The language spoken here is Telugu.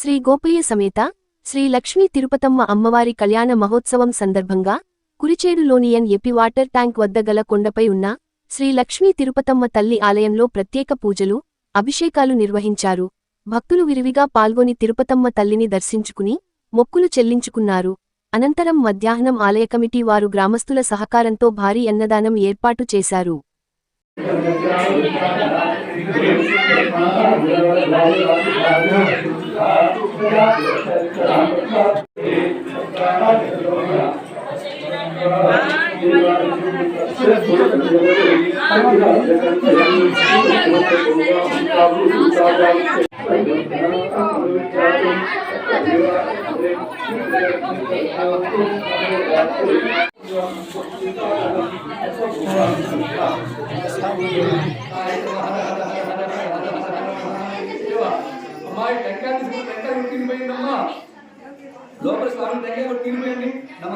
శ్రీ గోపయ్య సమేత శ్రీ లక్ష్మీ తిరుపతమ్మ అమ్మవారి కళ్యాణ మహోత్సవం సందర్భంగా కురిచేడులోని ఎపి వాటర్ ట్యాంక్ వద్ద గల కొండపై ఉన్న శ్రీ లక్ష్మీ తిరుపతమ్మ తల్లి ఆలయంలో ప్రత్యేక పూజలు అభిషేకాలు నిర్వహించారు. భక్తులు విరివిగా పాల్గొని తిరుపతమ్మ తల్లిని దర్శించుకుని మొక్కులు చెల్లించుకున్నారు. అనంతరం మధ్యాహ్నం ఆలయ కమిటీ వారు గ్రామస్తుల సహకారంతో భారీ అన్నదానం ఏర్పాటు చేశారు. లోపల స్వామి దగ్గర తిరిగిపోయింది. నమ